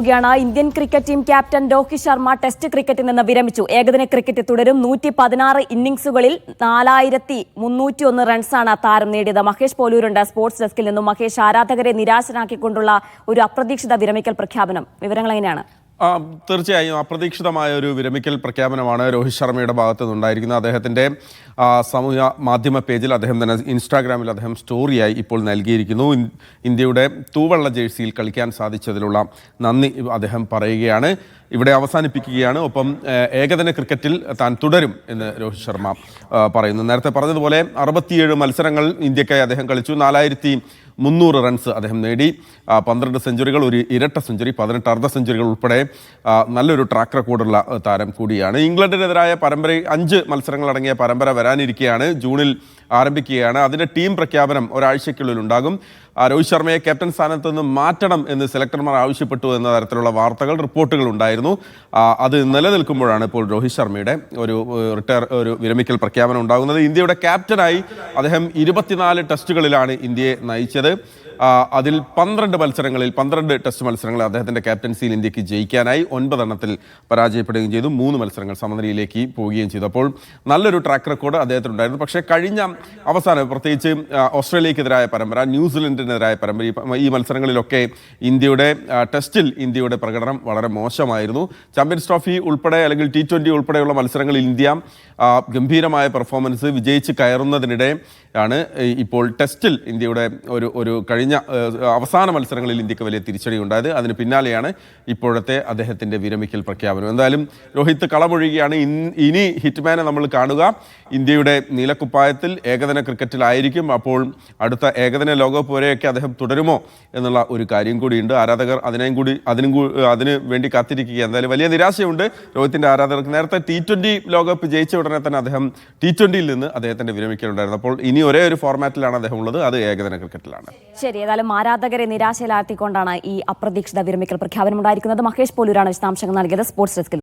Indian cricket team captain Rohit Sharma test ക്രിക്കറ്റിൽ നിന്ന് വിരമിച്ചു. ഏകദിന ക്രിക്കറ്റ് തുടരും. 116 ഇന്നിംഗ്സുകളിൽ 4301 റൺസാണ് താരം നേടിയത്. മഹേഷ് പോലൂരുണ്ട് സ്പോർട്സ് ഡെസ്കിൽ നിന്നും. മഹേഷ്, ആരാധകരെ നിരാശനാക്കിക്കൊണ്ടുള്ള ഒരു അപ്രതീക്ഷിത വിരമിക്കൽ പ്രഖ്യാപനം, വിവരങ്ങൾ എങ്ങനെയാണ്? തീർച്ചയായും അപ്രതീക്ഷിതമായ ഒരു വിരമിക്കൽ പ്രഖ്യാപനമാണ് രോഹിത് ശർമ്മയുടെ ഭാഗത്തു നിന്നുണ്ടായിരിക്കുന്നത്. അദ്ദേഹത്തിൻ്റെ സമൂഹ മാധ്യമ പേജിൽ അദ്ദേഹം തന്നെ ഇൻസ്റ്റാഗ്രാമിൽ അദ്ദേഹം സ്റ്റോറിയായി ഇപ്പോൾ നൽകിയിരിക്കുന്നു. ഇന്ത്യയുടെ തൂവെള്ള ജേഴ്സിയിൽ കളിക്കാൻ സാധിച്ചതിലുള്ള നന്ദി അദ്ദേഹം പറയുകയാണ്. ഇവിടെ അവസാനിപ്പിക്കുകയാണ്. ഒപ്പം ഏകദിന ക്രിക്കറ്റിൽ താൻ തുടരും എന്ന് രോഹിത് ശർമ്മ പറയുന്നു. നേരത്തെ പറഞ്ഞതുപോലെ 67 മത്സരങ്ങൾ ഇന്ത്യക്കായി അദ്ദേഹം കളിച്ചു. 4300 റൺസ് അദ്ദേഹം നേടി. 12 സെഞ്ചുറികൾ, ഒരു ഇരട്ട സെഞ്ചുറി, 18 അർദ്ധ സെഞ്ചുറികൾ ഉൾപ്പെടെ നല്ലൊരു ട്രാക്ക് റെക്കോർഡുള്ള താരം കൂടിയാണ്. ഇംഗ്ലണ്ടിനെതിരായ 5 മത്സരങ്ങളടങ്ങിയ പരമ്പര വരാനിരിക്കുകയാണ്. ജൂണിൽ ആരംഭിക്കുകയാണ്. അതിൻ്റെ ടീം പ്രഖ്യാപനം ഒരാഴ്ചയ്ക്കുള്ളിൽ ഉണ്ടാകും. രോഹിത് ശർമ്മയെ ക്യാപ്റ്റൻ സ്ഥാനത്ത് നിന്ന് മാറ്റണം എന്ന് സെലക്ടർമാർ ആവശ്യപ്പെട്ടു എന്ന തരത്തിലുള്ള വാർത്തകൾ, റിപ്പോർട്ടുകൾ ഉണ്ടായിരുന്നു. അത് നിലനിൽക്കുമ്പോഴാണ് ഇപ്പോൾ രോഹിത് ശർമ്മയുടെ ഒരു വിരമിക്കൽ പ്രഖ്യാപനം ഉണ്ടാകുന്നത്. ഇന്ത്യയുടെ ക്യാപ്റ്റനായി അദ്ദേഹം 24 ടെസ്റ്റുകളിലാണ് ഇന്ത്യയെ നയിച്ചത്. അതിൽ 12 ടെസ്റ്റ് മത്സരങ്ങൾ അദ്ദേഹത്തിൻ്റെ ക്യാപ്റ്റൻസിയിൽ ഇന്ത്യക്ക് ജയിക്കാനായി. 9 എണ്ണത്തിൽ പരാജയപ്പെടുകയും ചെയ്തു. 3 മത്സരങ്ങൾ സമനിലയിലേക്ക് പോവുകയും ചെയ്തു. അപ്പോൾ നല്ലൊരു ട്രാക്ക് റെക്കോർഡ് അദ്ദേഹത്തിനുണ്ടായിരുന്നു. പക്ഷേ കഴിഞ്ഞ അവസാനം, പ്രത്യേകിച്ച് ഓസ്ട്രേലിയക്കെതിരായ പരമ്പര, ന്യൂസിലൻഡിനെതിരായ പരമ്പര, ഈ മത്സരങ്ങളിലൊക്കെ ടെസ്റ്റിൽ ഇന്ത്യയുടെ പ്രകടനം വളരെ മോശമായിരുന്നു. ചാമ്പ്യൻസ് ട്രോഫി ഉൾപ്പെടെ അല്ലെങ്കിൽ T20 ഉൾപ്പെടെയുള്ള മത്സരങ്ങളിൽ ഇന്ത്യ ഗംഭീരമായ പെർഫോമൻസ് വിജയിച്ച് കയറുന്നതിനിടെ ആണ് ഇപ്പോൾ ടെസ്റ്റിൽ ഇന്ത്യയുടെ ഒരു കഴിഞ്ഞ അവസാന മത്സരങ്ങളിൽ ഇന്ത്യക്ക് വലിയ തിരിച്ചടി ഉണ്ടായത്. അതിന് പിന്നാലെയാണ് ഇപ്പോഴത്തെ അദ്ദേഹത്തിൻ്റെ വിരമിക്കൽ പ്രഖ്യാപനം. എന്തായാലും രോഹിത് കളമൊഴുകിയാണ്. ഇനി ഹിറ്റ്മാനെ നമ്മൾ കാണുക ഇന്ത്യയുടെ നീലക്കുപ്പായത്തിൽ ഏകദിന ക്രിക്കറ്റിലായിരിക്കും. അപ്പോൾ അടുത്ത ഏകദിന ലോകകപ്പ് വരെയൊക്കെ അദ്ദേഹം തുടരുമോ എന്നുള്ള ഒരു കാര്യം കൂടിയുണ്ട്. ആരാധകർ അതിനു വേണ്ടി കാത്തിരിക്കുക. എന്തായാലും വലിയ നിരാശയുണ്ട് രോഹിത്തിൻ്റെ ആരാധകർക്ക്. നേരത്തെ T20 ലോകകപ്പ് ജയിച്ച ഉടനെ തന്നെ അദ്ദേഹം T20യിൽ നിന്ന് അദ്ദേഹത്തിൻ്റെ വിരമിക്കലുണ്ടായിരുന്നു. അപ്പോൾ ഇനി ഒരേ ഒരു ഫോർമാറ്റിലാണ് അദ്ദേഹം ഉള്ളത്, അത് ഏകദിന ക്രിക്കറ്റിലാണ്. ശരി, ഏതായാലും ആരാധകരെ നിരാശയിലാഴ്ത്തിക്കൊണ്ടാണ് ഈ അപ്രതീക്ഷിത വിരമിക്കൽ പ്രഖ്യാപനം ഉണ്ടായിരിക്കുന്നത്. മഹേഷ് പോലൂരാണ് വിശദാംശങ്ങൾ നൽകിയത് സ്പോർട്സ് ഡെസ്കിൽ.